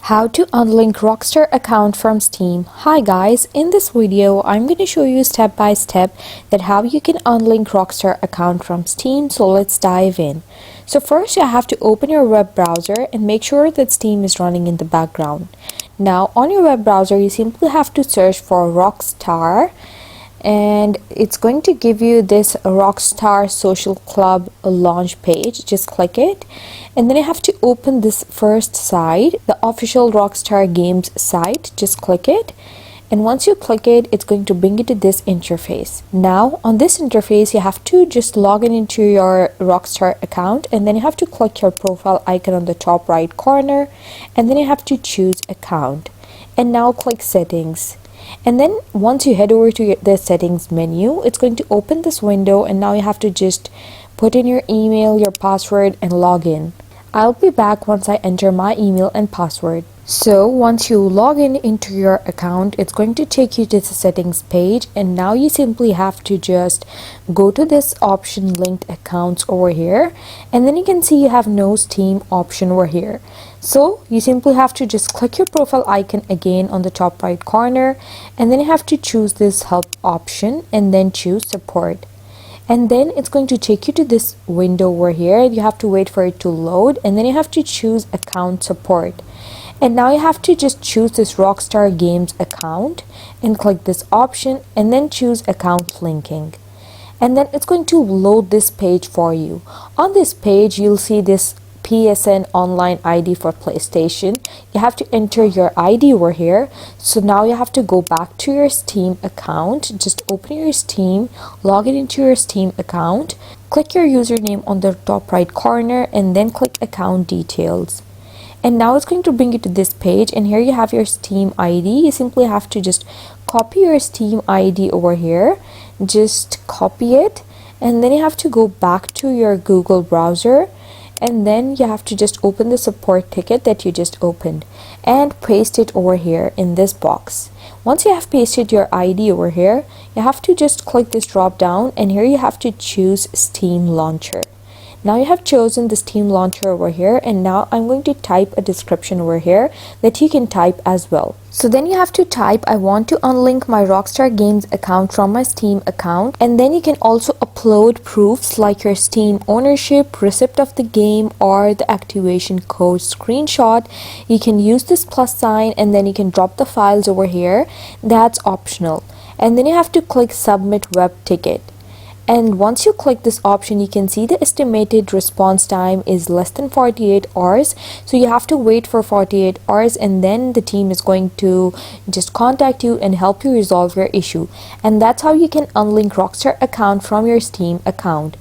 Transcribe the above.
How to unlink Rockstar account from Steam. Hi guys, in this video I'm going to show you step by step that how you can unlink Rockstar account from Steam. So let's dive in. So first you have to open your web browser and make sure that Steam is running in the background. Now on your web browser you simply have to search for Rockstar, and it's going to give you this Rockstar Social Club launch page. Just click it, and then you have to open this first site, the official Rockstar Games site. Just click it, and once you click it, it's going to bring you to this interface. Now on this interface you have to just log in into your Rockstar account, and then you have to click your profile icon on the top right corner, and then you have to choose account, and now click settings. And then once you head over to the settings menu, it's going to open this window, and now you have to just put in your email, your password, and log in. I'll be back once I enter my email and password. So once you log in into your account, it's going to take you to the settings page, and now you simply have to just go to this option linked accounts over here, and then you can see you have no Steam option over here. So you simply have to just click your profile icon again on the top right corner, and then you have to choose this help option and then choose support. And then it's going to take you to this window over here. You have to wait for it to load, and then you have to choose account support. And now you have to just choose this Rockstar Games account and click this option and then choose account linking. And then it's going to load this page for you. On this page you'll see this PSN online ID for PlayStation. You have to enter your ID over here. So now you have to go back to your Steam account. Just open your Steam, log in into your Steam account, click your username on the top right corner, and then click account details. And now it's going to bring you to this page, and here you have your Steam ID. You simply have to just copy your Steam ID over here. Just copy it, and then you have to go back to your Google browser, and then you have to just open the support ticket that you just opened and paste it over here in this box. Once you have pasted your ID over here, you have to just click this drop down, and here you have to choose Steam Launcher. Now you have chosen the Steam Launcher over here, and now I'm going to type a description over here that you can type as well. So then you have to type, I want to unlink my Rockstar Games account from my Steam account, and then you can also upload proofs like your Steam ownership, receipt of the game, or the activation code screenshot. You can use this plus sign, and then you can drop the files over here. That's optional. And then you have to click submit web ticket. And once you click this option, you can see the estimated response time is less than 48 hours. So you have to wait for 48 hours, and then the team is going to just contact you and help you resolve your issue. And that's how you can unlink Rockstar account from your Steam account.